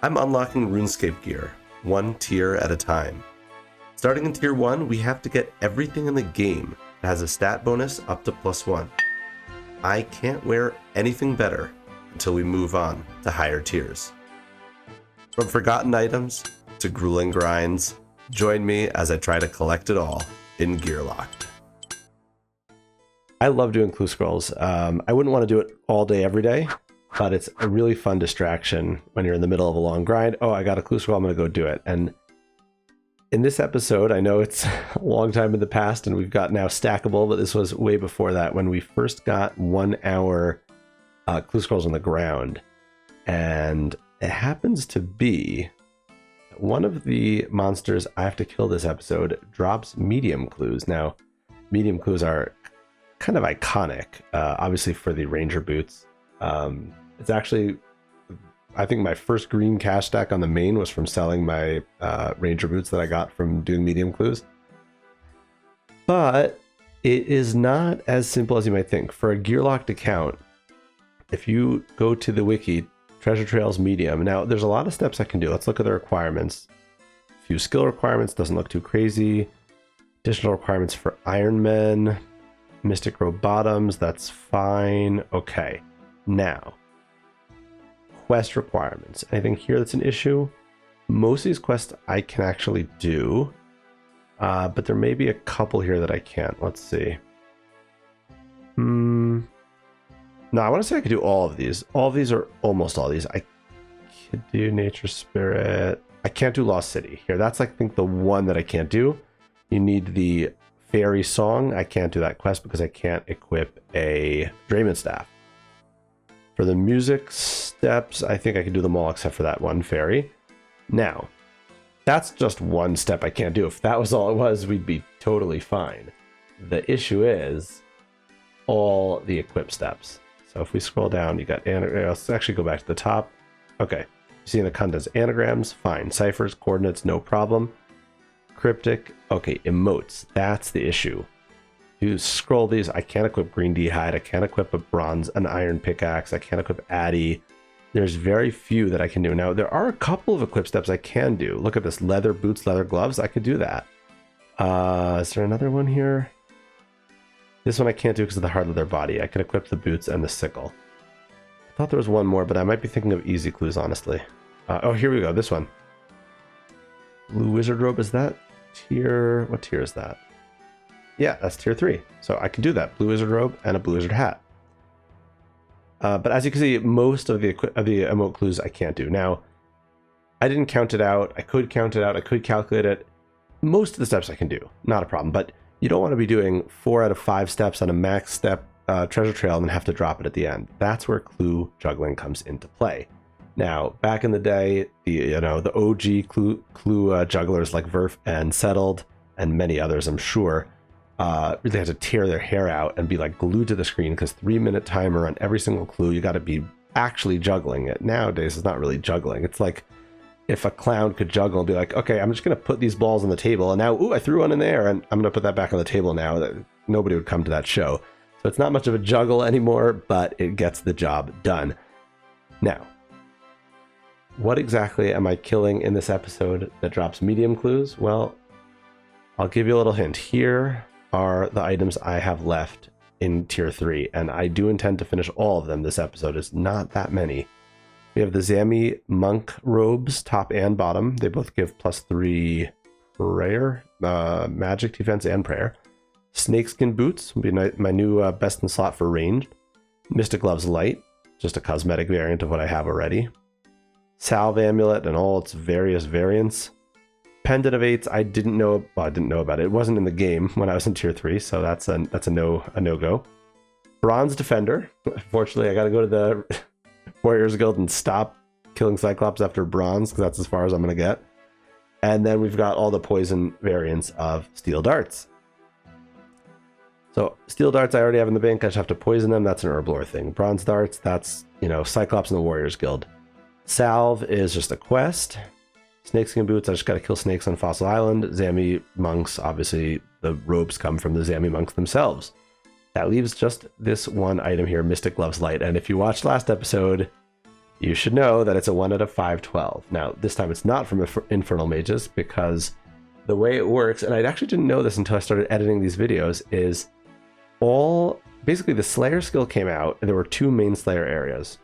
I'm unlocking RuneScape gear, one tier at a time. Starting in tier 1, we have to get everything in the game that has a stat bonus up to +1. I can't wear anything better until we move on to higher tiers. From forgotten items to grueling grinds, join me as I try to collect it all in Gearlocked. I love doing clue scrolls. I wouldn't want to do it all day, every day, but it's a really fun distraction when you're in the middle of a long grind. Oh, I got a clue scroll, I'm going to go do it. And in this episode, I know it's a long time in the past and we've got now stackable, but this was way before that when we first got 1 hour clue scrolls on the ground. And it happens to be one of the monsters I have to kill this episode drops medium clues. Now, medium clues are kind of iconic, obviously for the ranger boots. It's actually, I think my first green cash stack on the main was from selling my ranger boots that I got from doing medium clues. But it is not as simple as you might think. For a Gearlocked account, if you go to the wiki, Treasure Trails medium. Now, there's a lot of steps I can do. Let's look at the requirements. A few skill requirements, doesn't look too crazy. Additional requirements for Iron Men, Mystic Row bottoms, that's fine. Okay, now, quest requirements. Anything here that's an issue? Most of these quests I can actually do, but there may be a couple here that I can't. Let's see. No, I want to say I could do all of these. All of these, or almost all of these. I could do Nature Spirit. I can't do Lost City. Here, that's I think the one that I can't do. You need the Fairy Song. I can't do that quest because I can't equip a Drayman Staff. For the music steps, I think I can do them all except for that one Fairy. Now, that's just one step I can't do. If that was all it was, we'd be totally fine. The issue is all the equip steps. So if we scroll down, you got anagrams. Let's actually go back to the top. Okay, you see in the contents, anagrams, fine. Ciphers, coordinates, no problem. Cryptic, okay, emotes, that's the issue. You scroll these, I can't equip green d'hide, I can't equip a bronze, an iron pickaxe, I can't equip Addy. There's very few that I can do. Now, there are a couple of equip steps I can do. Look at this, leather boots, leather gloves, I could do that. Is there another one here? This one I can't do because of the hard leather body. I can equip the boots and the sickle. I thought there was one more, but I might be thinking of easy clues, honestly. Oh, here we go, this one. Blue wizard robe, is that tier? What tier is that? Yeah, that's tier 3. So I can do that. Blue wizard robe and a blue wizard hat. But as you can see, most of the emote clues I can't do. Now, I didn't count it out. I could count it out. I could calculate it. Most of the steps I can do. Not a problem. But you don't want to be doing 4 out of 5 steps on a max step treasure trail and then have to drop it at the end. That's where clue juggling comes into play. Now, back in the day, the OG clue jugglers like Verf and Settled and many others, I'm sure, really had to tear their hair out and be like glued to the screen because 3-minute timer on every single clue. You got to be actually juggling it. Nowadays, it's not really juggling. It's like if a clown could juggle and be like, okay, I'm just going to put these balls on the table and now, ooh, I threw one in there and I'm going to put that back on the table now. That nobody would come to that show. So it's not much of a juggle anymore, but it gets the job done. Now, what exactly am I killing in this episode that drops medium clues? Well, I'll give you a little hint. Here are the items I have left in tier 3, and I do intend to finish all of them this episode. It's not that many. We have the Zami monk robes, top and bottom. They both give +3 prayer, magic defense and prayer. Snakeskin boots will be my new best in slot for ranged. Mystic gloves light, just a cosmetic variant of what I have already. Salve amulet and all its various variants. Pendant of 8s, I didn't know about it. It wasn't in the game when I was in tier 3, so that's a no-go. Bronze defender. Unfortunately, I got to go to the Warriors Guild and stop killing Cyclops after bronze because that's as far as I'm going to get. And then we've got all the poison variants of steel darts. So steel darts I already have in the bank. I just have to poison them. That's an herblore thing. Bronze darts, that's, Cyclops and the Warriors Guild. Salve is just a quest. Snakeskin boots, I just got to kill snakes on Fossil Island. Zami monks, obviously the robes come from the Zami monks themselves. That leaves just this one item here, Mystic Gloves Light. And if you watched last episode, you should know that it's a 1 out of 512. Now, this time it's not from Infernal Mages, because the way it works, and I actually didn't know this until I started editing these videos, is basically the Slayer skill came out, and there were 2 main Slayer areas.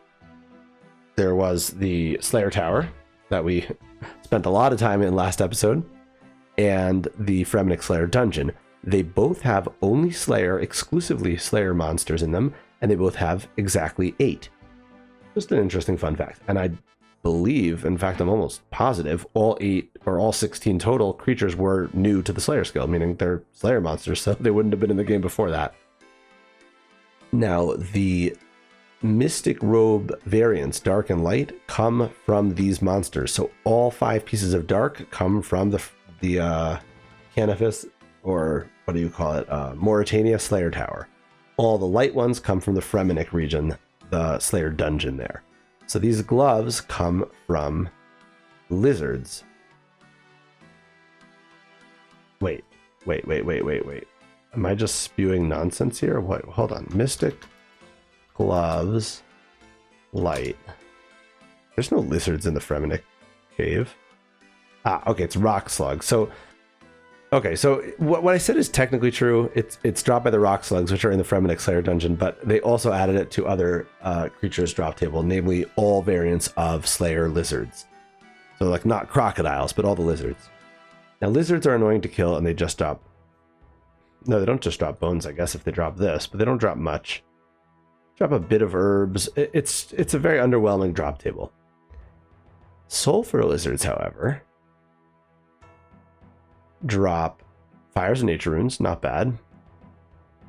There was the Slayer Tower that we spent a lot of time in last episode, and the Fremenic Slayer Dungeon. They both have only Slayer, exclusively Slayer monsters in them, and they both have exactly 8. Just an interesting fun fact. And I believe, in fact, I'm almost positive, all 8 or all 16 total creatures were new to the Slayer skill, meaning they're Slayer monsters, so they wouldn't have been in the game before that. Now, the Mystic Robe variants, Dark and Light, come from these monsters. So all 5 pieces of Dark come from the Canifis, or what do you call it, Mauritania Slayer Tower. All the light ones come from the Fremenic region, the Slayer Dungeon there. So these gloves come from lizards. Wait. Am I just spewing nonsense here? What? Hold on. Mystic gloves, light. There's no lizards in the Fremenic cave. Okay, it's rock slug. So what I said is technically true. It's dropped by the rock slugs, which are in the Fremenic Slayer Dungeon, but they also added it to other creatures drop table, namely all variants of Slayer lizards. So like not crocodiles, but all the lizards. Now lizards are annoying to kill, and they just drop. No, they don't just drop bones, I guess, if they drop this, but they don't drop much. Drop a bit of herbs. It's a very underwhelming drop table. Sulfur lizards, however, drop fires and nature runes, not bad.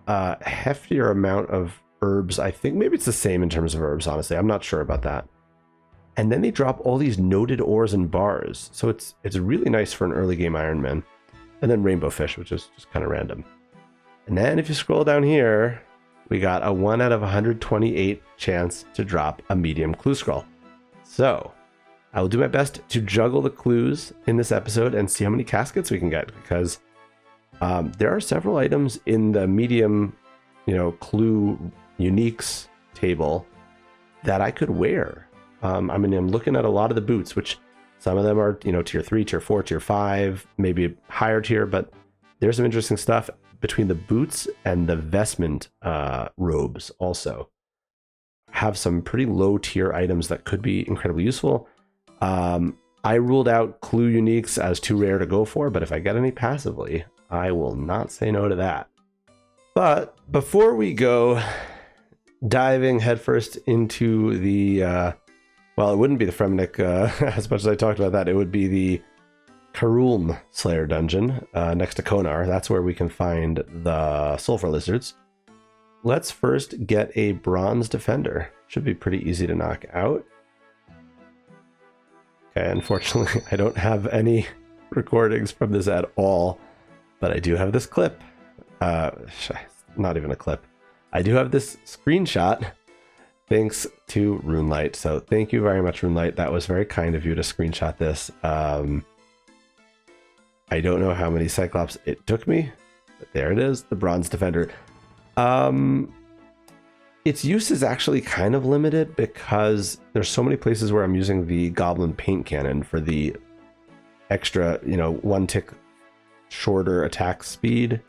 Heftier amount of herbs. I think maybe it's the same in terms of herbs, honestly. I'm not sure about that. And then they drop all these noted ores and bars. So it's really nice for an early game Iron Man. And then rainbow fish, which is just kind of random. And then if you scroll down here, we got a 1 out of 128 chance to drop a medium clue scroll. So I will do my best to juggle the clues in this episode and see how many caskets we can get, because there are several items in the medium, clue uniques table that I could wear. I'm looking at a lot of the boots, which some of them are, tier 3, tier 4, tier 5, maybe higher tier, but there's some interesting stuff between the boots and the vestment robes also. Have some pretty low tier items that could be incredibly useful. I ruled out clue uniques as too rare to go for, but if I get any passively, I will not say no to that. But before we go diving headfirst into the, well, it wouldn't be the Fremenic as much as I talked about that. It would be the Karulm Slayer Dungeon next to Konar. That's where we can find the Sulfur Lizards. Let's first get a Bronze Defender. Should be pretty easy to knock out. Okay, unfortunately, I don't have any recordings from this at all, but I do have this clip. Not even a clip. I do have this screenshot thanks to Runelight. So thank you very much, Runelight. That was very kind of you to screenshot this. I don't know how many Cyclops it took me, but there it is, the Bronze Defender. Its use is actually kind of limited because there's so many places where I'm using the Goblin Paint Cannon for the extra, 1 tick shorter attack speed,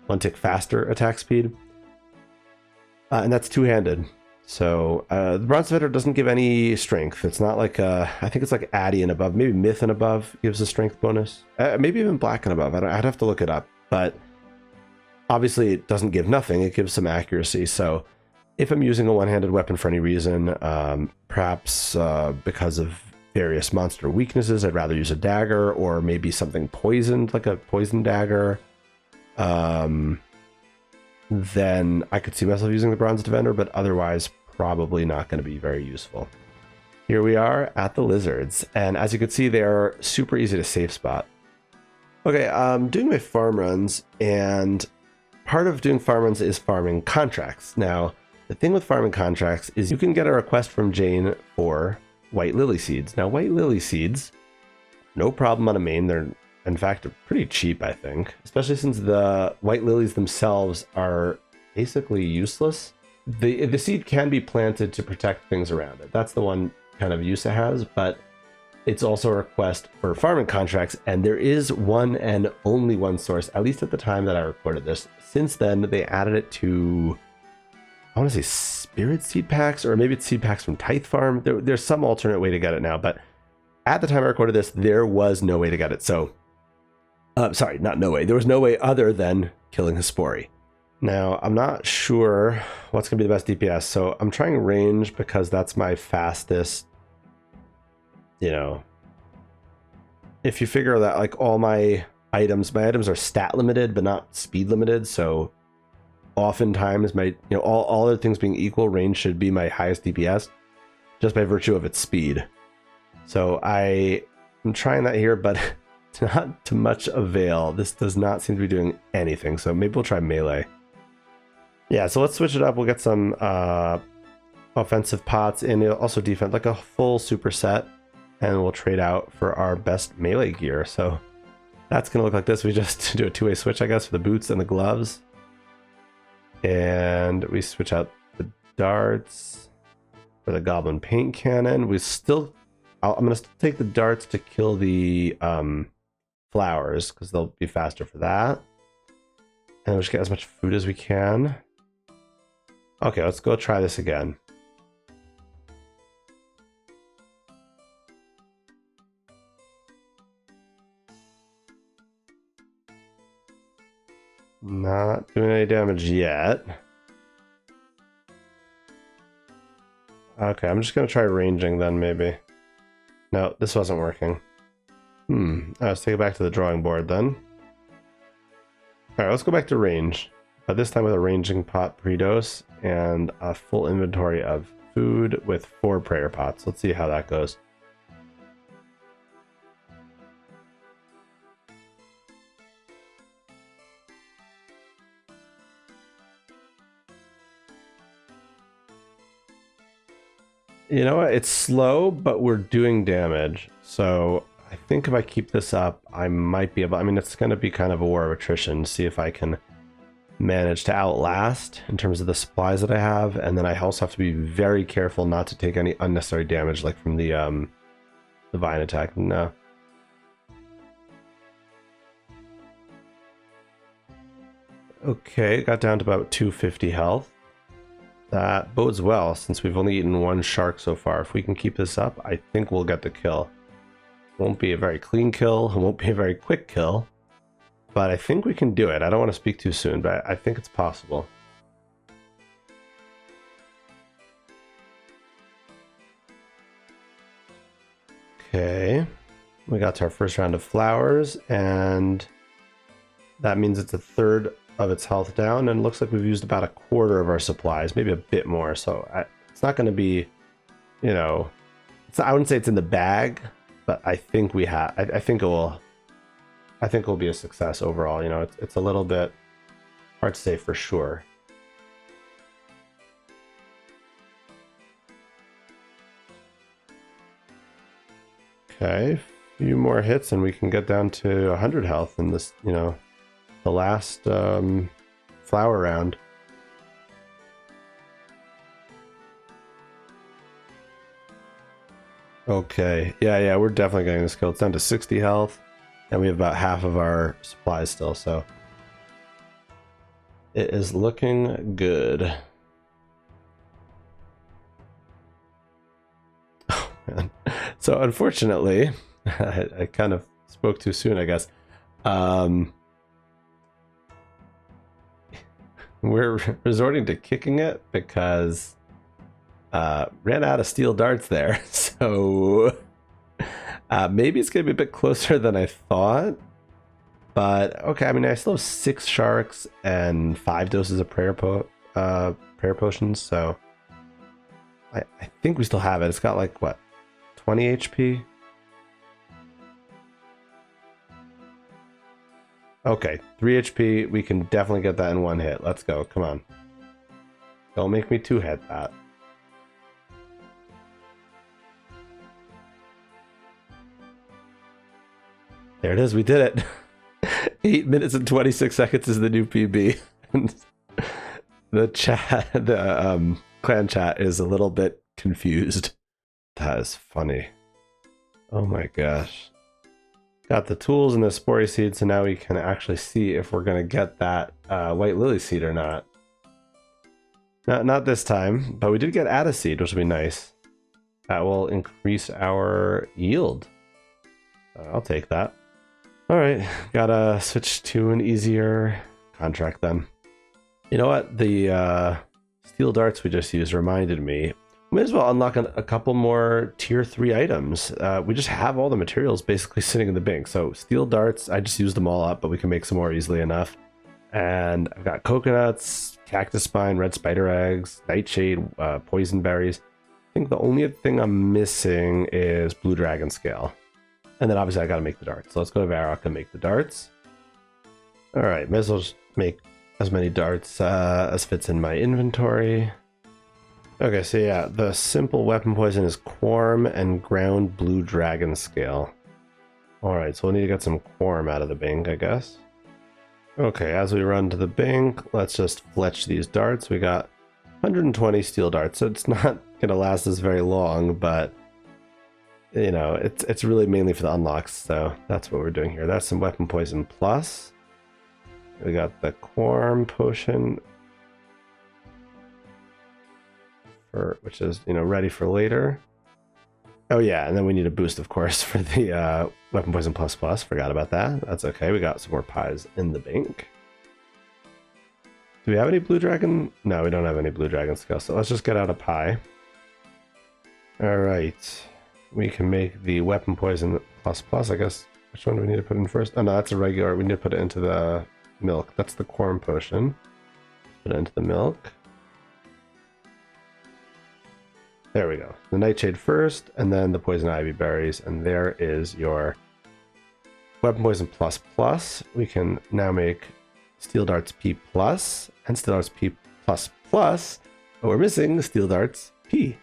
1 tick faster attack speed. And that's two-handed. So the Bronze Defender doesn't give any strength. It's not like, I think it's like Addy and above, maybe Myth and above gives a strength bonus. Maybe even Black and above. I'd have to look it up. But obviously it doesn't give nothing. It gives some accuracy. So if I'm using a one-handed weapon for any reason, perhaps because of various monster weaknesses, I'd rather use a dagger or maybe something poisoned, like a poison dagger. Then I could see myself using the Bronze Defender, but otherwise probably not going to be very useful. Here we are at the lizards, and as you can see, they are super easy to safe spot. Okay, I'm doing my farm runs, and part of doing farm runs is farming contracts. Now, the thing with farming contracts is you can get a request from Jane for white lily seeds. Now, white lily seeds, no problem on a main. They're, in fact, pretty cheap, I think, especially since the white lilies themselves are basically useless. the seed can be planted to protect things around it. That's the one kind of use it has, but it's also a request for farming contracts, and there is one and only one source, at least at the time that I recorded this. Since then, they added it to, I want to say Spirit Seed Packs, or maybe it's Seed Packs from Tithe Farm. There's some alternate way to get it now, but at the time I recorded this, there was no way to get it. So, sorry, not no way. There was no way other than killing Hespori. Now, I'm not sure what's going to be the best DPS, so I'm trying range because that's my fastest. You know, if you figure that like all my items are stat limited but not speed limited, so oftentimes my all other things being equal, range should be my highest DPS just by virtue of its speed. So I am trying that here, but it's not to much avail. This does not seem to be doing anything, so maybe we'll try melee. Yeah, so let's switch it up. We'll get some offensive pots and also defense, like a full superset. And we'll trade out for our best melee gear. So that's going to look like this. We just do a two-way switch, I guess, for the boots and the gloves. And we switch out the darts for the goblin paint cannon. We still, I'm going to take the darts to kill the flowers because they'll be faster for that. And we'll just get as much food as we can. Okay, let's go try this again. Not doing any damage yet. Okay, I'm just gonna try ranging then, maybe. No, this wasn't working. Let's take it back to the drawing board then. Alright, let's go back to range. But this time with a ranging pot pre-dose and a full inventory of food with 4 prayer pots. Let's see how that goes. You know what? It's slow, but we're doing damage. So I think if I keep this up, I might be able... I mean, it's going to be kind of a war of attrition. See if I can manage to outlast in terms of the supplies that I have. And then I also have to be very careful not to take any unnecessary damage, like from the vine attack. No. Okay, got down to about 250 health. That bodes well, since we've only eaten 1 shark so far. If we can keep this up, I think we'll get the kill. Won't be a very clean kill, it won't be a very quick kill, but I think we can do it. I don't want to speak too soon, but I think it's possible. Okay, we got to our first round of flowers, and that means it's a third of its health down, and it looks like we've used about a quarter of our supplies, maybe a bit more. So it's not going to be, you know, I wouldn't say it's in the bag, but I think we have. I think it will be a success overall. You know, it's a little bit hard to say for sure. Okay, a few more hits, and we can get down to 100 health in this. You know, the last flower round. Okay, yeah, we're definitely getting this kill. It's down to 60 health, and we have about half of our supplies still, so it is looking good. Oh man. So unfortunately, I kind of spoke too soon, I guess. We're resorting to kicking it because ran out of steel darts there. So maybe it's going to be a bit closer than I thought. But okay, I mean, I still have 6 sharks and 5 doses of prayer potions. So I think we still have it. It's got like, what, 20 HP? Okay, 3 HP. We can definitely get that in 1 hit. Let's go. Come on. Don't make me 2-hit that. There it is. We did it. 8 minutes and 26 seconds is the new PB. The chat, the clan chat is a little bit confused. That is funny. Oh my gosh. Got the tools and the Hespori seed, so now we can actually see if we're gonna get that white lily seed or not. Not this time, but we did get Addis seed, which will be nice. That will increase our yield. I'll take that. All right, gotta switch to an easier contract then. You know what? The steel darts we just used reminded me. We may as well unlock a couple more tier 3 items. We just have all the materials basically sitting in the bank. So steel darts, I just used them all up, but we can make some more easily enough. And I've got coconuts, cactus spine, red spider eggs, nightshade, poison berries. I think the only thing I'm missing is blue dragon scale. And then obviously I gotta make the darts. So let's go to Varrock and make the darts. All right, may as well just make as many darts as fits in my inventory. Okay, so yeah, the simple weapon poison is Quarm and ground blue dragon scale. All right, so we'll need to get some Quarm out of the bank, I guess. Okay, as we run to the bank, let's just fletch these darts. We got 120 steel darts, so it's not gonna last us very long, but you know, it's really mainly for the unlocks, so that's what we're doing here. That's some weapon poison plus. We got the Quarm potion, which is, you know, ready for later. Oh yeah, and then we need a boost, of course, for the weapon poison plus plus. Forgot about that. That's okay. We got some more pies in the bank. Do we have any blue dragon? No, we don't have any blue dragon scale. So let's just get out a pie. All right, we can make the weapon poison plus plus. I guess. Which one do we need to put in first? Oh no, that's a regular. We need to put it into the milk. That's the Quarm potion. Put it into the milk. There we go. The nightshade first, and then the poison ivy berries, and there is your weapon poison plus plus. We can now make steel darts P plus and steel darts P plus plus, but we're missing steel darts P.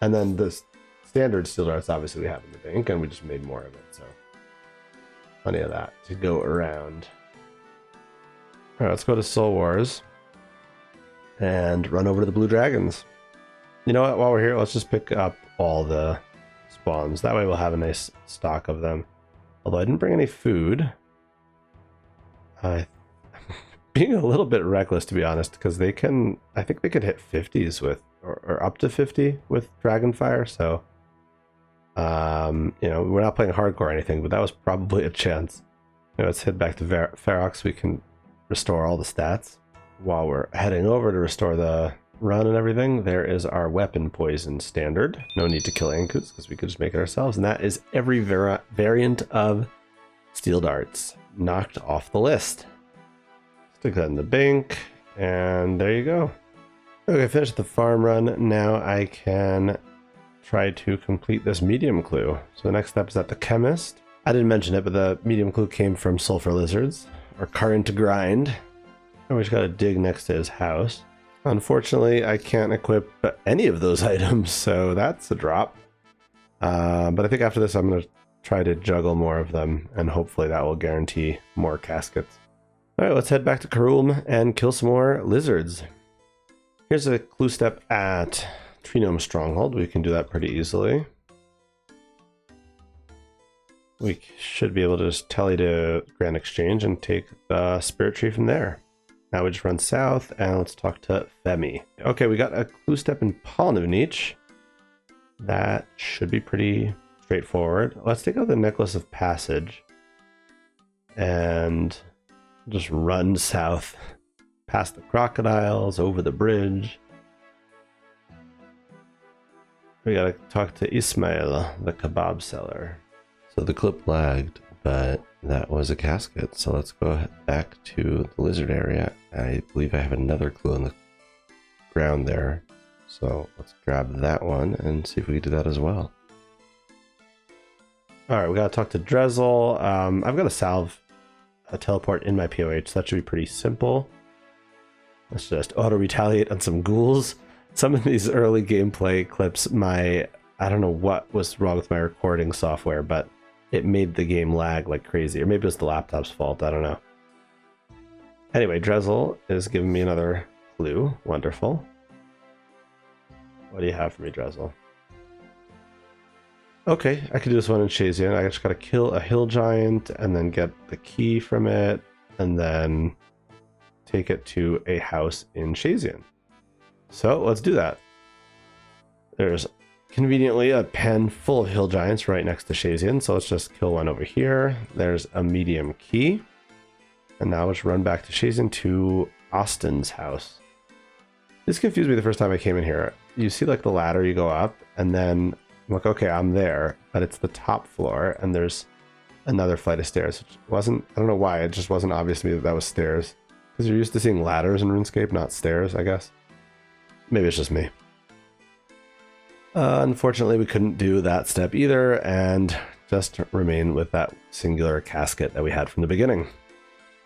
And then the standard steel darts obviously we have in the bank, and we just made more of it, so plenty of that to go around. All right, let's go to Soul Wars and run over to the blue dragons. You know what, while we're here, let's just pick up all the spawns. That way we'll have a nice stock of them. Although I didn't bring any food. Being a little bit reckless, to be honest, because they can, I think they could hit 50s with, or up to 50 with Dragonfire, so, you know, we're not playing hardcore or anything, but that was probably a chance. You know, let's head back to Varrock so we can restore all the stats. While we're heading over to restore the run and everything, there is our weapon poison standard. No need to kill Ankus because we could just make it ourselves, and that is every variant of steel darts knocked off the list. Stick that in the bank, and there you go. Okay, finished the farm run. Now I can try to complete this medium clue. So the next step is at the chemist. I didn't mention it, but the medium clue came from sulfur lizards, or current to grind. And we just gotta dig next to his house. Unfortunately, I can't equip any of those items, so that's a drop. But I think after this, I'm going to try to juggle more of them, and hopefully that will guarantee more caskets. All right, let's head back to Karulm and kill some more lizards. Here's a clue step at Tree Gnome Stronghold. We can do that pretty easily. We should be able to just tally to Grand Exchange and take the Spirit Tree from there. Now we just run south and let's talk to Femi. Okay, we got a clue step in Polnivnich. That should be pretty straightforward. Let's take out the Necklace of Passage and just run south past the crocodiles, over the bridge. We gotta talk to Ismail, the kebab seller. So the clip lagged, but that was a casket. So let's go back to the lizard area. I believe I have another clue on the ground there. So let's grab that one and see if we can do that as well. All right, we gotta talk to Drezel. I've got a salve, a teleport in my POH, so that should be pretty simple. Let's just auto retaliate on some ghouls. Some of these early gameplay clips, I don't know what was wrong with my recording software, but it made the game lag like crazy. Or maybe it was the laptop's fault, I don't know. Anyway, Drezel is giving me another clue. Wonderful. What do you have for me, Drezel? Okay, I could do this one in Shazian. I just gotta kill a hill giant and then get the key from it and then take it to a house in Shazian. So let's do that. There's conveniently a pen full of hill giants right next to Shazian, so let's just kill one over here. There's a medium key. And now let's run back to Shazian to Austin's house. This confused me the first time I came in here. You see like the ladder, you go up, and then I'm like, okay, I'm there, but it's the top floor, and there's another flight of stairs. Which wasn't, I don't know why, it just wasn't obvious to me that that was stairs. Because you're used to seeing ladders in RuneScape, not stairs, I guess. Maybe it's just me. Unfortunately, we couldn't do that step either, and just remain with that singular casket that we had from the beginning.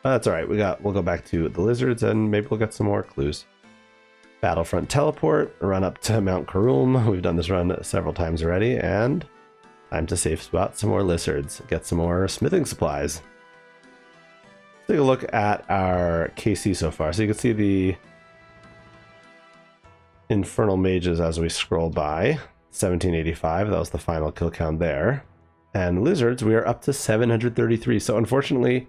That's all right. We'll go back to the lizards, and maybe we'll get some more clues. Battlefront teleport, run up to Mount Karum. We've done this run several times already, and time to safe spot some more lizards, get some more smithing supplies. Let's take a look at our KC so far. So you can see the infernal mages as we scroll by. 1785, that was the final kill count there. And lizards, we are up to 733. So unfortunately,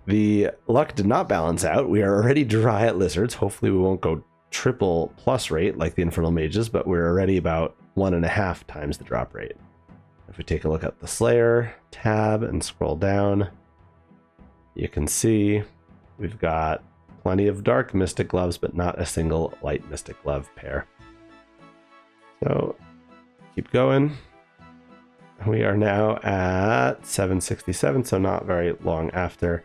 the luck did not balance out. We are already dry at lizards. Hopefully we won't go triple plus rate like the infernal mages, but we're already about 1.5 times the drop rate. If we take a look at the Slayer tab and scroll down, you can see we've got plenty of dark mystic gloves, but not a single light mystic glove pair. So keep going. We are now at 767, so not very long after.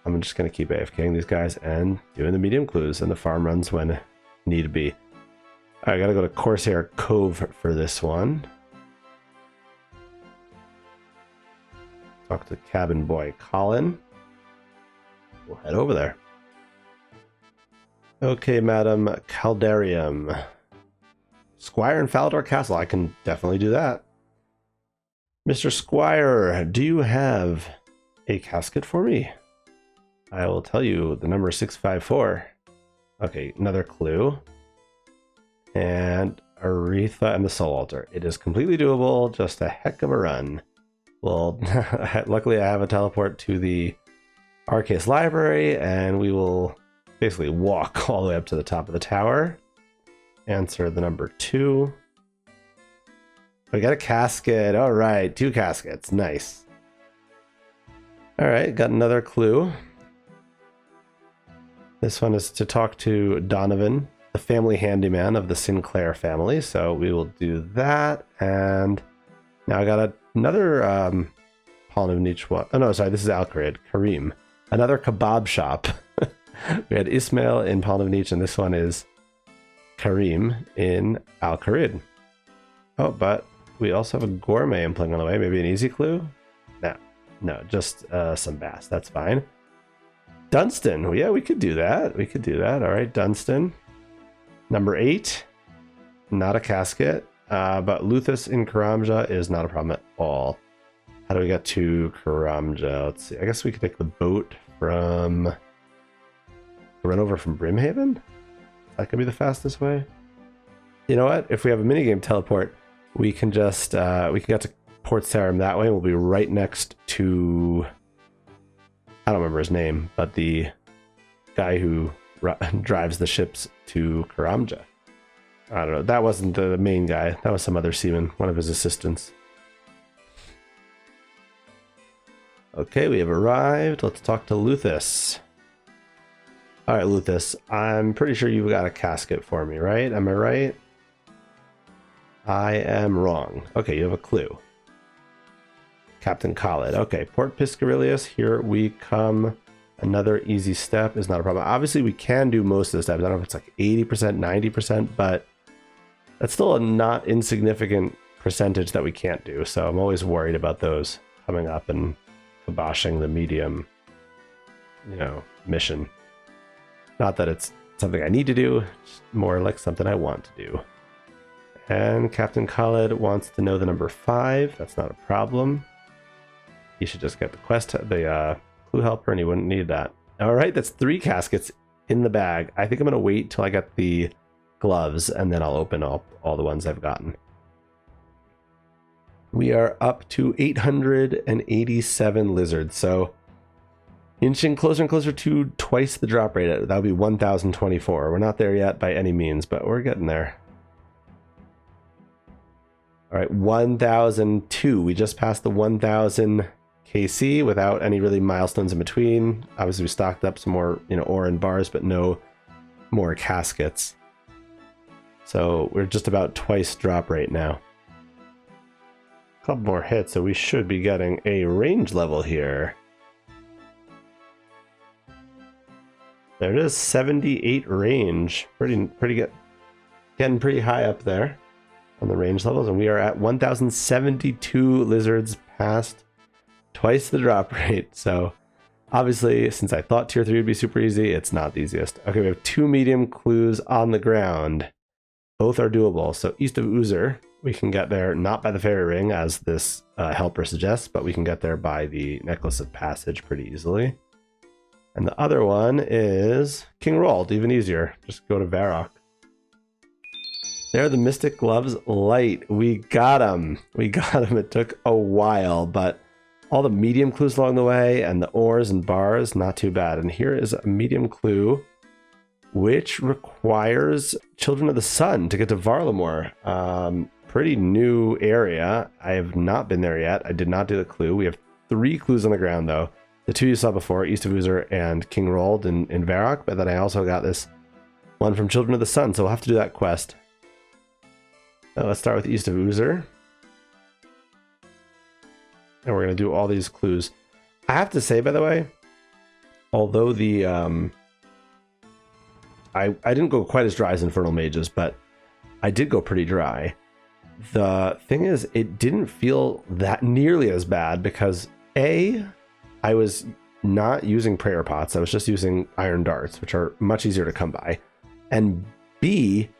I'm just going to keep AFKing these guys and doing the medium clues and the farm runs when need be. I got to go to Corsair Cove for this one. Talk to cabin boy Colin. We'll head over there. Okay, Madam Caldarium. Squire in Falador Castle. I can definitely do that. Mr. Squire, do you have a casket for me? I will tell you the number 654. Okay, another clue. And Aretha and the Soul Altar. It is completely doable, just a heck of a run. Well, luckily I have a teleport to the Arcase Library, and we will basically walk all the way up to the top of the tower. Answer the number 2. We got a casket. All right, 2 caskets. Nice. All right, got another clue. This one is to talk to Donovan, the family handyman of the Sinclair family. So we will do that. And now I got another Paul of Nietzsche one. Oh no, sorry, this is Al-Qarid. Kareem. Another kebab shop. We had Ismail in Paul of Nietzsche, and this one is Kareem in Al-Qarid. Oh, but we also have a gourmet impling on the way. Maybe an easy clue? No, just some bass. That's fine. Dunstan. Well, yeah, we could do that. All right, Dunstan. Number 8. Not a casket. But Luthus in Karamja is not a problem at all. How do we get to Karamja? Let's see. I guess we could take the boat from... Run over from Brimhaven? That could be the fastest way. You know what? If we have a minigame teleport, we can just... we can get to Port Sarim that way. We'll be right next to... I don't remember his name, but the guy who drives the ships to Karamja. I don't know. That wasn't the main guy. That was some other seaman, one of his assistants. Okay, we have arrived. Let's talk to Luthus. All right, Luthus. I'm pretty sure you've got a casket for me, right? Am I right? I am wrong. Okay, you have a clue. Captain Khalid. Okay, Port Piscarilius, here we come. Another easy step is not a problem. Obviously, we can do most of the steps. I don't know if it's like 80%, 90%, but that's still a not insignificant percentage that we can't do. So I'm always worried about those coming up and kiboshing the medium, mission. Not that it's something I need to do, it's more like something I want to do. And Captain Khalid wants to know the number 5. That's not a problem. He should just get the quest, the clue helper, and he wouldn't need that. All right, that's 3 caskets in the bag. I think I'm going to wait till I get the gloves, and then I'll open up all the ones I've gotten. We are up to 887 lizards, so inching closer and closer to twice the drop rate. That would be 1,024. We're not there yet by any means, but we're getting there. All right, 1,002. We just passed the 1,000 KC without any really milestones in between. Obviously, we stocked up some more, ore and bars, but no more caskets. So we're just about twice drop rate now. A couple more hits, so we should be getting a range level here. There it is, 78 range. Pretty good. Getting pretty high up there on the range levels, and we are at 1,072 lizards past twice the drop rate. So obviously, since I thought tier 3 would be super easy, it's not the easiest. Okay, we have 2 medium clues on the ground. Both are doable. So east of Uzer, we can get there not by the fairy ring, as this helper suggests, but we can get there by the necklace of passage pretty easily. And the other one is King Rold, even easier. Just go to Varrock. There, the Mystic Gloves Light. We got him. We got him. It took a while, but all the medium clues along the way and the ores and bars, not too bad. And here is a medium clue, which requires Children of the Sun to get to Varlamore. Pretty new area. I have not been there yet. I did not do the clue. We have 3 clues on the ground, though. The 2 you saw before, East of Uzer and King Rold in Varrock, but then I also got this one from Children of the Sun, so we'll have to do that quest. Let's start with East of Uzer. And we're going to do all these clues. I have to say, by the way, although the... I didn't go quite as dry as Infernal Mages, but I did go pretty dry. The thing is, it didn't feel that nearly as bad because, A, I was not using prayer pots. I was just using iron darts, which are much easier to come by. And B,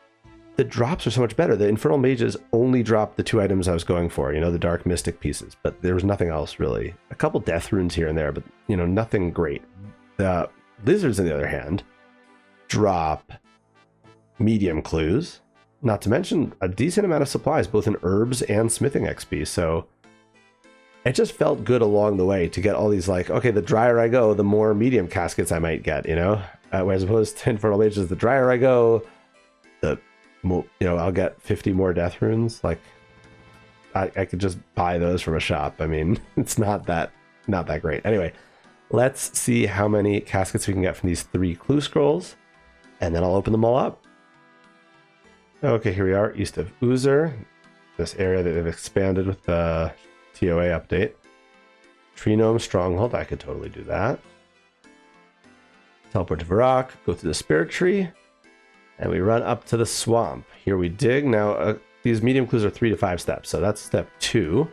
the drops are so much better. The Infernal Mages only dropped the 2 items I was going for, the Dark Mystic pieces, but there was nothing else really. A couple Death Runes here and there, but, nothing great. The Lizards, on the other hand, drop medium clues, not to mention a decent amount of supplies, both in herbs and smithing XP. So it just felt good along the way to get all these, like, okay, the drier I go, the more medium caskets I might get, as opposed to Infernal Mages, the drier I go, the more, I'll get 50 more Death Runes. Like, I could just buy those from a shop. I mean, it's not that great. Anyway, let's see how many caskets we can get from these 3 clue scrolls, and then I'll open them all up. Okay, here we are, East of Uzer, this area that they've expanded with the TOA update. Tree Gnome Stronghold, I could totally do that. Teleport to Varrock, go through the Spirit Tree, and we run up to the swamp. Here we dig. Now, these medium clues are 3 to 5 steps, so that's step 2.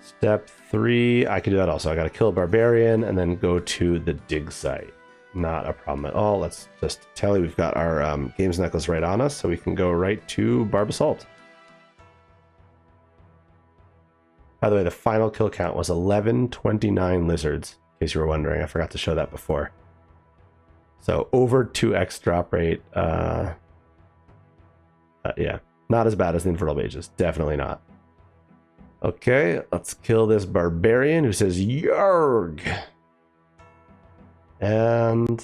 Step 3, I can do that also. I got to kill a barbarian and then go to the dig site. Not a problem at all. Let's just tell you we've got our games necklace right on us, so we can go right to Barb Assault. By the way, the final kill count was 1129 lizards, in case you were wondering. I forgot to show that before. So over 2x drop rate. Yeah, not as bad as the Infernal Mages. Definitely not. Okay, let's kill this barbarian who says Yarg. And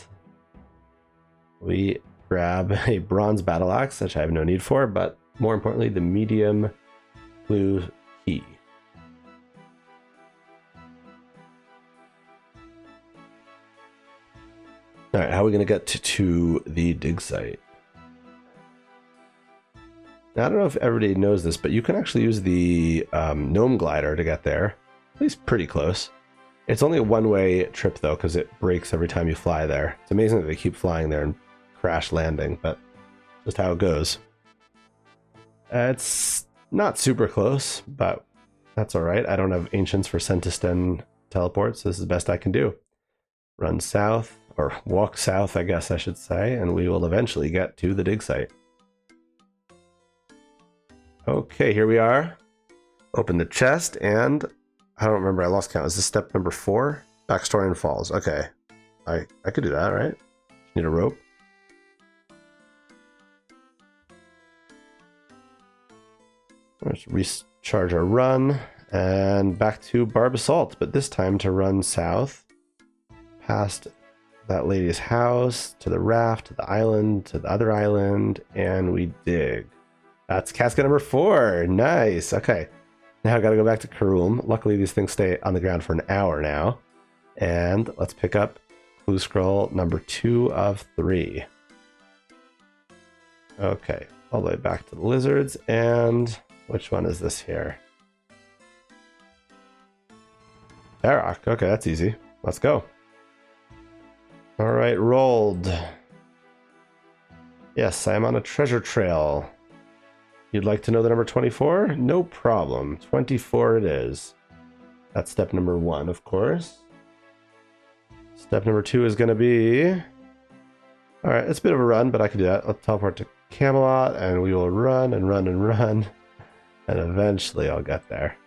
we grab a bronze battle axe, which I have no need for, but more importantly, the medium blue key. All right, how are we going to get to the dig site? Now, I don't know if everybody knows this, but you can actually use the gnome glider to get there. At least pretty close. It's only a one-way trip, though, because it breaks every time you fly there. It's amazing that they keep flying there and crash landing, but just how it goes. It's not super close, but that's all right. I don't have Ancients for Centiston teleports, so this is the best I can do. Run south, or walk south, I guess I should say, and we will eventually get to the dig site. Okay, here we are. Open the chest, and I don't remember, I lost count. Is this step number 4? Backstory and Falls. Okay. I could do that, right? Need a rope. Let's recharge our run and back to Barbasalt, but this time to run south past that lady's house, to the raft, to the island, to the other island, and we dig. That's casket number 4. Nice. Okay. Now I gotta go back to Karum. Luckily, these things stay on the ground for an hour now. And let's pick up clue scroll number 2 of 3. Okay. All the way back to the lizards. And which one is this here? Varrock. Okay, that's easy. Let's go. All right, rolled. Yes, I am on a treasure trail. You'd like to know the number 24? No problem. 24 it is. That's step number 1, of course. Step number 2 is going to be... All right, it's a bit of a run, but I can do that. Let's teleport to Camelot, and we will run and run and run. And eventually I'll get there.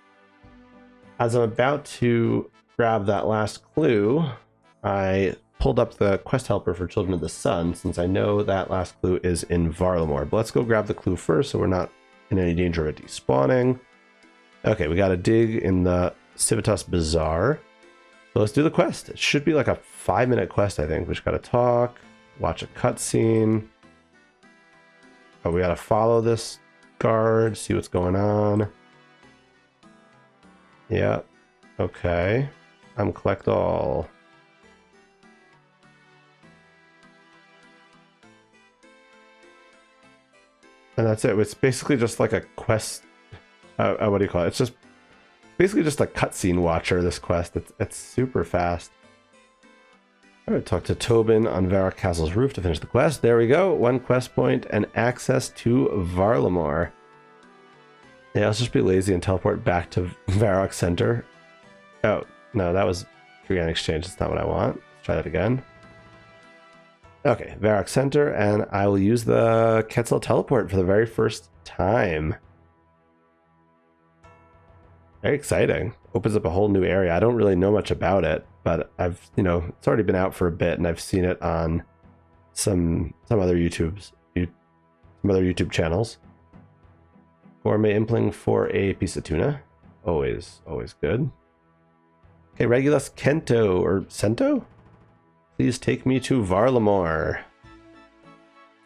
As I'm about to grab that last clue, I pulled up the quest helper for Children of the Sun, since I know that last clue is in Varlamore. But let's go grab the clue first so we're not in any danger of it despawning. Okay, we got to dig in the Civitas Bazaar. So let's do the quest. It should be like a 5-minute quest, I think. We just got to talk, watch a cutscene. Oh, we got to follow this guard, see what's going on. Yeah, okay. Collect all. And that's it. It's basically just like a quest. What do you call it? It's just basically just a cutscene watcher, this quest. It's super fast. All right, talk to Tobin on Varrock Castle's roof to finish the quest. There we go. 1 quest point and access to Varlamore. Yeah, let's just be lazy and teleport back to Varrock Center. Oh, no, that was Korean Exchange. That's not what I want. Let's try that again. Okay, Varrock Center, and I will use the Quetzal teleport for the very first time. Very exciting. Opens up a whole new area. I don't really know much about it, but I've, it's already been out for a bit, and I've seen it on some other YouTube channels. Gourmet impling for a piece of tuna. Always good. Okay, Regulus Kento, or Cento? Please take me to Varlamore.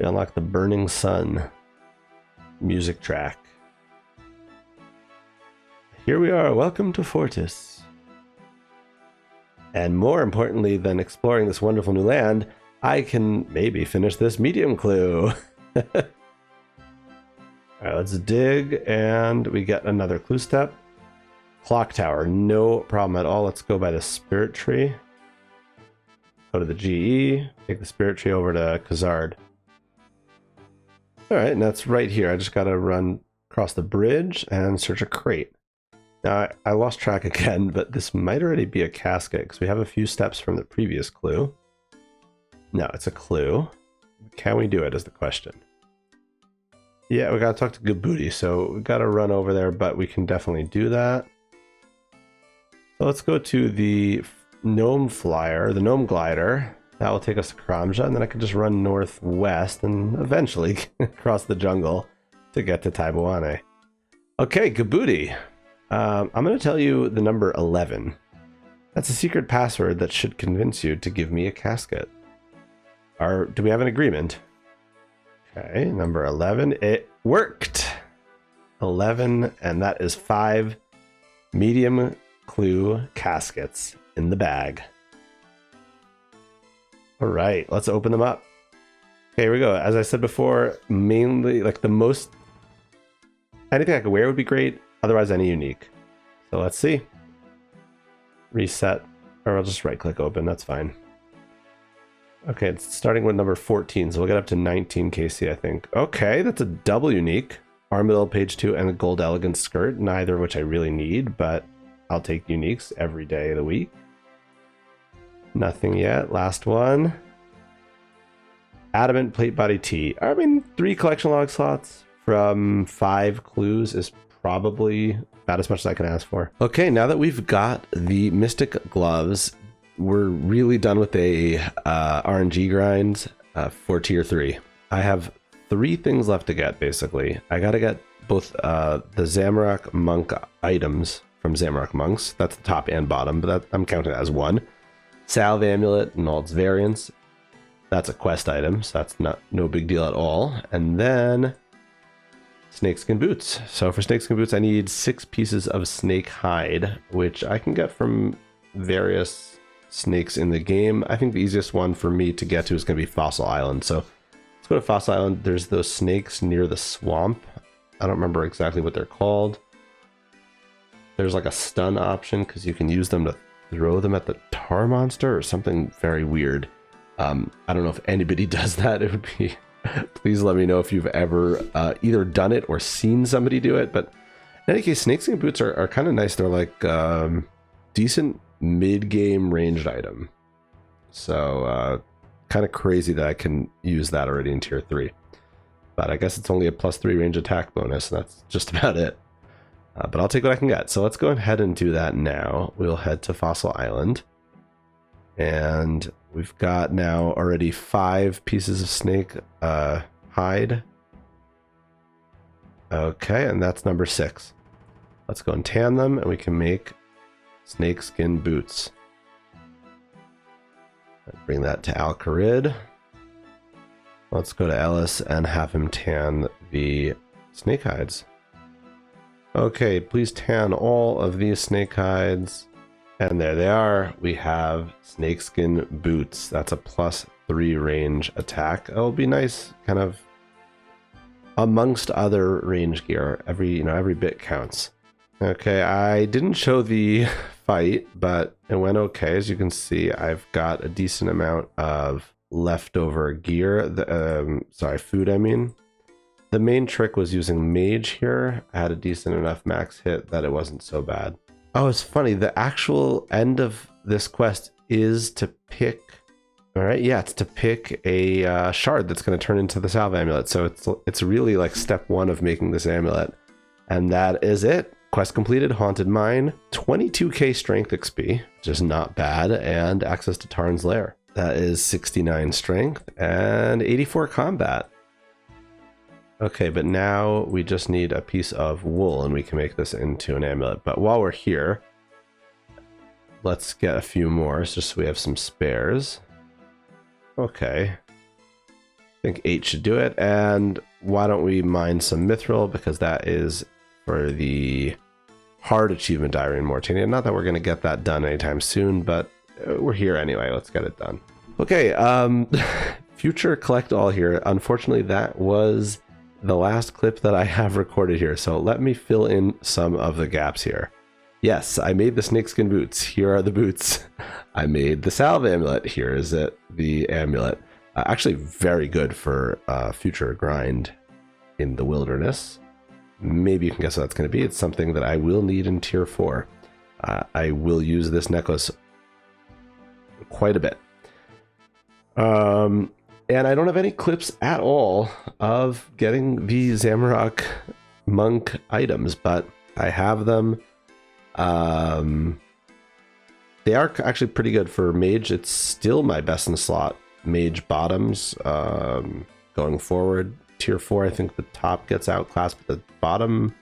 We unlock the Burning Sun music track. Here we are. Welcome to Fortis. And more importantly than exploring this wonderful new land, I can maybe finish this medium clue. All right, let's dig, and we get another clue step. Clock tower, no problem at all. Let's go by the spirit tree. Go to the GE, take the spirit tree over to Khazard. All right, and that's right here. I just got to run across the bridge and search a crate. Now, I lost track again, but this might already be a casket because we have a few steps from the previous clue. No, it's a clue. Can we do it is the question. Yeah, we got to talk to Gabooti, so we got to run over there, but we can definitely do that. So let's go to the gnome flyer, the gnome glider. That will take us to Karamja, and then I can just run northwest and eventually across the jungle to get to Taibuane. Okay, Gabooti. I'm going to tell you the number 11. That's a secret password that should convince you to give me a casket. Do we have an agreement? Okay, number 11. It worked. 11, and that is 5 medium clue caskets in the bag. All right, let's open them up. Okay, here we go. As I said before, mainly like the most, anything I could wear would be great. Otherwise, any unique. So let's see. Reset, or I'll just right click open. That's fine. Okay, it's starting with number 14, so we'll get up to 19 KC, I think. Okay, that's a double unique. Armadillo page 2 and a gold elegant skirt, neither of which I really need, but I'll take uniques every day of the week. Nothing yet. Last one. Adamant plate body tee. I mean, 3 collection log slots from 5 clues is probably about as much as I can ask for. Okay, now that we've got the mystic gloves, we're really done with the RNG grind for tier 3. I have 3 things left to get, basically. I gotta get both the Zamorak Monk items from Zamorak Monks. That's the top and bottom, but that, I'm counting that as 1. Salve Amulet and all its variants. That's a quest item, so that's no big deal at all. And then snakeskin boots. So for snakeskin boots, I need 6 pieces of snake hide, which I can get from various snakes in the game. I think the easiest one for me to get to is going to be Fossil Island. So let's go to Fossil Island. There's those snakes near the swamp. I don't remember exactly what they're called. There's like a stun option because you can use them to throw them at the tar monster or something very weird. I don't know if anybody does that. It would be, please let me know if you've ever either done it or seen somebody do it. But in any case, snakeskin boots are kind of nice. They're like decent mid-game ranged item. So kind of crazy that I can use that already in tier 3. But I guess it's only a +3 range attack bonus. And that's just about it. But I'll take what I can get. So let's go ahead and do that now. We'll head to Fossil Island. And we've got now already 5 pieces of snake hide. Okay, and that's number 6. Let's go and tan them, and we can make snakeskin boots. Bring that to Alcarid. Let's go to Ellis and have him tan the snake hides. Okay, please tan all of these snake hides. And there they are. We have snakeskin boots. That's a +3 range attack. It'll be nice, kind of amongst other range gear. Every bit counts. Okay, I didn't show the fight, but it went okay. As you can see, I've got a decent amount of leftover gear. Food, I mean. The main trick was using mage here. I had a decent enough max hit that it wasn't so bad. Oh, it's funny. The actual end of this quest is to pick. All right, yeah, it's to pick a shard that's going to turn into the Salve Amulet. So it's really like step 1 of making this amulet, and that is it. Quest completed. Haunted Mine. 22k strength XP, which is not bad, and access to Tarn's Lair. That is 69 strength and 84 combat. Okay, but now we just need a piece of wool and we can make this into an amulet. But while we're here, let's get a few more just so we have some spares. Okay. I think 8 should do it. And why don't we mine some mithril, because that is for the hard achievement diary in Mortania. Not that we're going to get that done anytime soon, but we're here anyway. Let's get it done. Okay, future collect all here. Unfortunately, that was the last clip that I have recorded here, so let me fill in some of the gaps here. Yes, I made the snakeskin boots. Here are the boots. I made the Salve Amulet. Here is it, the amulet. Actually very good for future grind in the wilderness. Maybe you can guess what that's going to be. It's something that I will need in tier 4. I will use this necklace quite a bit. And I don't have any clips at all of getting the Zamorak Monk items, but I have them. They are actually pretty good for mage. It's still my best in slot. Mage bottoms going forward. Tier 4, I think the top gets outclassed, but the bottom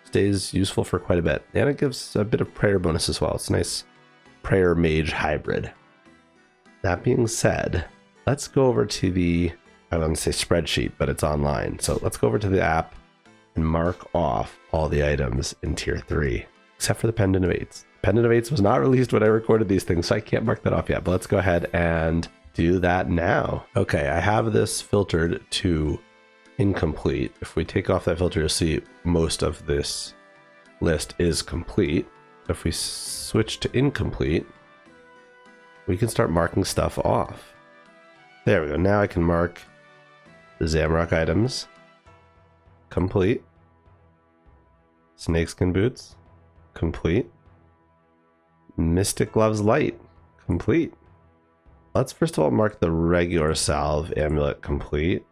stays useful for quite a bit. And it gives a bit of prayer bonus as well. It's a nice prayer mage hybrid. That being said, let's go over to the, I don't want to say spreadsheet, but it's online. So let's go over to the app and mark off all the items in tier 3, except for the Pendant of Eights. Pendant of Eights was not released when I recorded these things, so I can't mark that off yet, but let's go ahead and do that now. Okay, I have this filtered to incomplete. If we take off that filter, you'll see most of this list is complete. If we switch to incomplete, we can start marking stuff off. There we go. Now I can mark the Zamorak items complete. Snakeskin boots complete. Mystic Gloves Light complete. Let's first of all mark the regular Salve Amulet complete.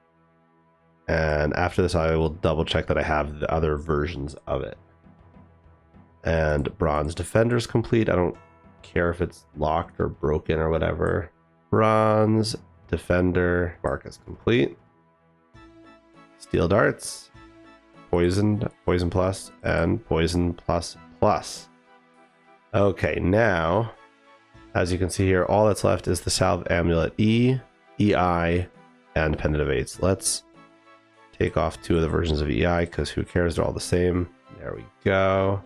And after this, I will double check that I have the other versions of it. And Bronze Defenders complete. I don't care if it's locked or broken or whatever. Bronze, defender, mark as complete. Steel darts, poison plus, and poison plus plus. Okay, now, as you can see here, all that's left is the Salve Amulet E, EI, and Pendant of Eights. Let's take off 2 of the versions of EI, because who cares, they're all the same. There we go.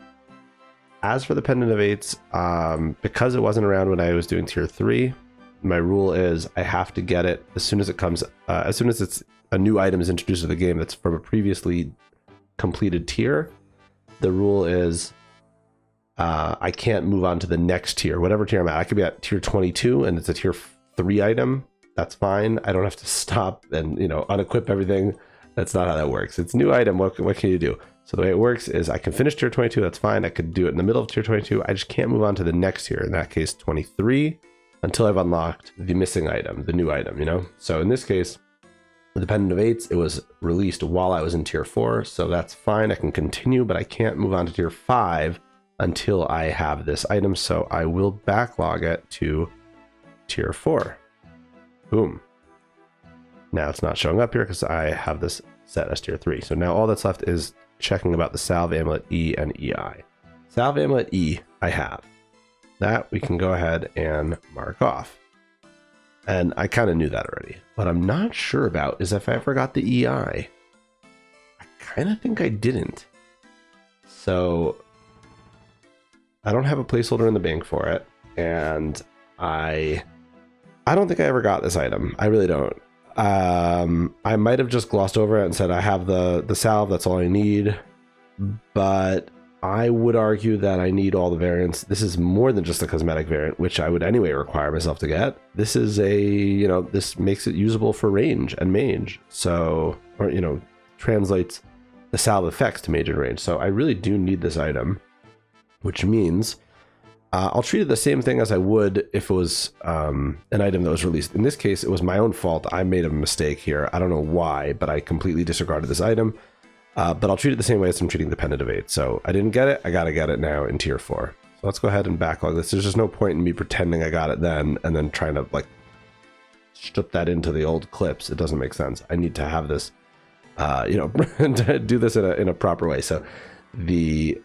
As for the Pendant of Eights, because it wasn't around when I was doing tier 3, my rule is I have to get it as soon as it comes, as soon as it's a new item is introduced to the game that's from a previously completed tier. The rule is I can't move on to the next tier, whatever tier I'm at. I could be at tier 22 and it's a tier 3 item. That's fine. I don't have to stop and, you know, unequip everything. That's not how that works. It's a new item. What can you do? So the way it works is I can finish tier 22. That's fine. I could do it in the middle of tier 22. I just can't move on to the next tier. In that case, 23, until I've unlocked the missing item, the new item, you know? So in this case, the Pendant of Eights, it was released while I was in tier 4. So that's fine. I can continue, but I can't move on to tier 5 until I have this item. So I will backlog it to tier 4. Boom. Now it's not showing up here because I have this set as tier 3. So now all that's left is checking about the Salve Amulet E and EI. Salve Amulet E I have. That we can go ahead and mark off. And I kind of knew that already. What I'm not sure about is if I ever got the EI. I kind of think I didn't. So I don't have a placeholder in the bank for it. And I don't think I ever got this item. I really don't. I might have just glossed over it and said I have the salve, that's all I need, but I would argue that I need all the variants. This is more than just a cosmetic variant, which I would anyway require myself to get. This is a, you know, this makes it usable for range and mage, so, or, you know, translates the salve effects to mage and range. So I really do need this item, which means I'll treat it the same thing as I would if it was an item that was released. In this case, it was my own fault. I made a mistake here. I don't know why, but I completely disregarded this item. But I'll treat it the same way as I'm treating the Pendant of Eights. So I didn't get it. I got to get it now in tier 4. So let's go ahead and backlog this. There's just no point in me pretending I got it then and then trying to like strip that into the old clips. It doesn't make sense. I need to have this, you know, do this in a proper way. So the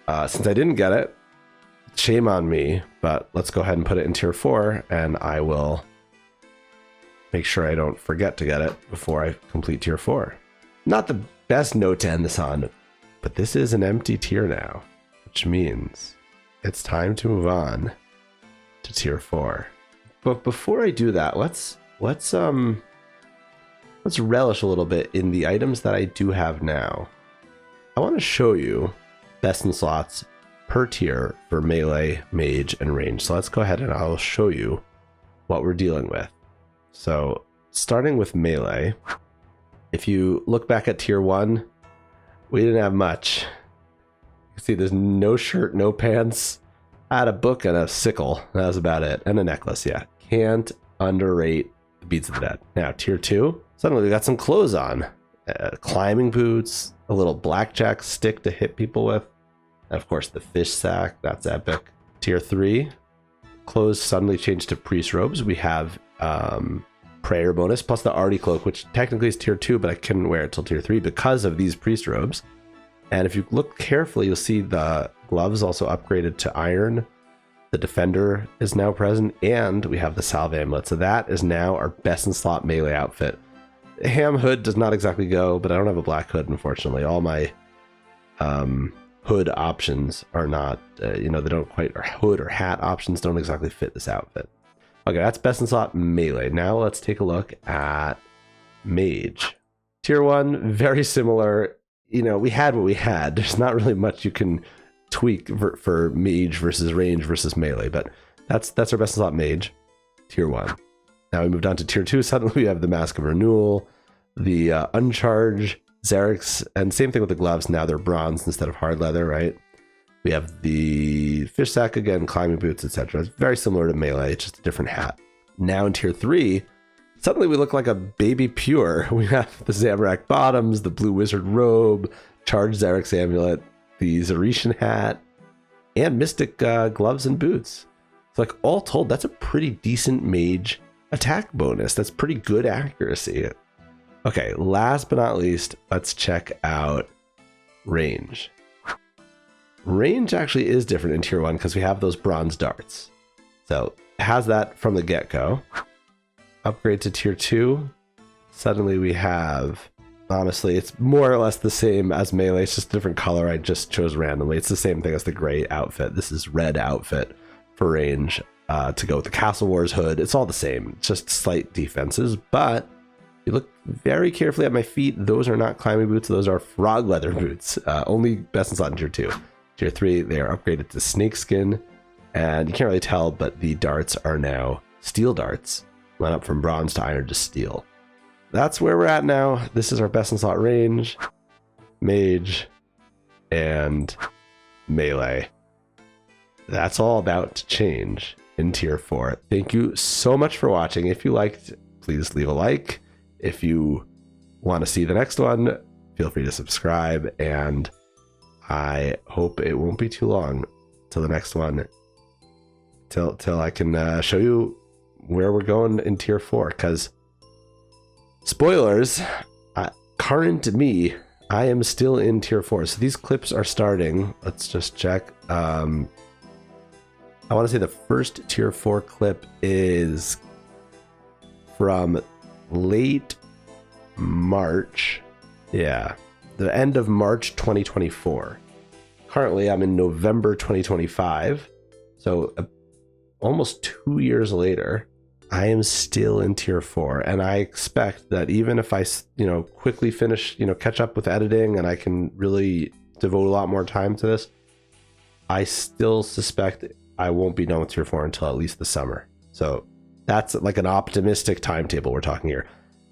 since I didn't get it, shame on me, but let's go ahead and put it in tier 4 and I will make sure I don't forget to get it before I complete tier 4. Not the best note to end this on, but this is an empty tier now, which means it's time to move on to tier 4. But before I do that, let's relish a little bit in the items that I do have now. I want to show you best in slots per tier for melee, mage, and range. So let's go ahead and I'll show you what we're dealing with. So starting with melee, if you look back at tier 1, we didn't have much. You can see there's no shirt, no pants. I had a book and a sickle. That was about it. And a necklace, yeah. Can't underrate the Beads of the Dead. Now, tier 2, suddenly we got some clothes on. Climbing boots, a little blackjack stick to hit people with. And of course, the fish sack, that's epic. Tier 3, clothes suddenly changed to priest robes. We have prayer bonus plus the Artie cloak, which technically is tier 2, but I couldn't wear it till tier 3 because of these priest robes. And if you look carefully, you'll see the gloves also upgraded to iron. The defender is now present, and we have the salve amulet. So that is now our best in slot melee outfit. The ham hood does not exactly go, but I don't have a black hood, unfortunately. All my hood options are not, you know, they don't quite, or hood or hat options don't exactly fit this outfit. Okay, that's best in slot melee. Now let's take a look at mage. Tier 1, very similar. You know, we had what we had. There's not really much you can tweak for mage versus range versus melee, but that's our best in slot mage, tier 1. Now we moved on to tier 2. Suddenly we have the Mask of Renewal, the Uncharge, Xerix, and same thing with the gloves. Now they're bronze instead of hard leather, right? We have the fish sack again, climbing boots, etc. It's very similar to melee, it's just a different hat. Now in tier 3, suddenly we look like a baby pure. We have the Zamorak bottoms, the blue wizard robe, charged Xerix amulet, the Zaretian hat. and Mystic gloves and boots. So like all told, that's a pretty decent mage attack bonus. That's pretty good accuracy. Okay, last but not least, let's check out range. Range actually is different in tier 1 because we have those bronze darts. So it has that from the get-go. Upgrade to tier 2. Suddenly we have, honestly, it's more or less the same as melee. It's just a different color. I just chose randomly. It's the same thing as the gray outfit. This is red outfit for range to go with the Castle Wars hood. It's all the same. It's just slight defenses, but you look very carefully at my feet. Those are not climbing boots. Those are frog leather boots. Only best in slot in tier 2. Tier 3, they are upgraded to snakeskin. And you can't really tell, but the darts are now steel darts. Went up from bronze to iron to steel. That's where we're at now. This is our best in slot range, mage, and melee. That's all about to change in tier 4. Thank you so much for watching. If you liked, please leave a like. If you want to see the next one, feel free to subscribe, and I hope it won't be too long till the next one, till I can show you where we're going in tier 4, because spoilers, current me, I am still in tier 4. So these clips are starting. Let's just check. I want to say the first tier 4 clip is from late March. Yeah, the end of March 2024. Currently, I'm in November 2025. So almost 2 years later, I am still in tier 4, and I expect that even if I, quickly finish, catch up with editing, and I can really devote a lot more time to this, I still suspect I won't be done with tier 4 until at least the summer. So that's like an optimistic timetable we're talking here.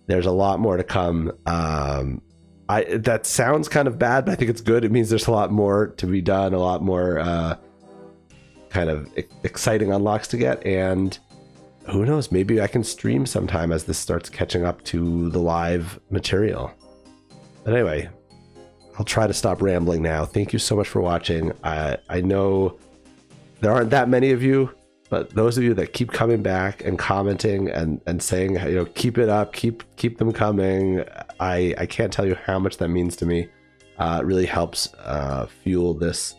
There's a lot more to come. That sounds kind of bad, but I think it's good. It means there's a lot more to be done, a lot more kind of exciting unlocks to get, and who knows, maybe I can stream sometime as this starts catching up to the live material. But anyway, I'll try to stop rambling now. Thank you so much for watching. I know there aren't that many of you, but those of you that keep coming back and commenting and saying, keep it up, keep them coming, I can't tell you how much that means to me. It really helps fuel this,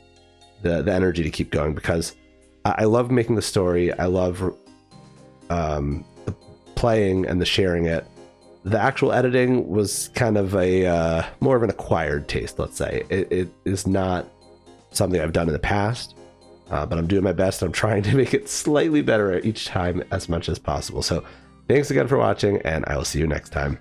the energy to keep going, because I love making the story. I love the playing and the sharing it. The actual editing was kind of a more of an acquired taste, let's say. It is not something I've done in the past, but I'm doing my best. I'm trying to make it slightly better each time as much as possible. So thanks again for watching, and I will see you next time.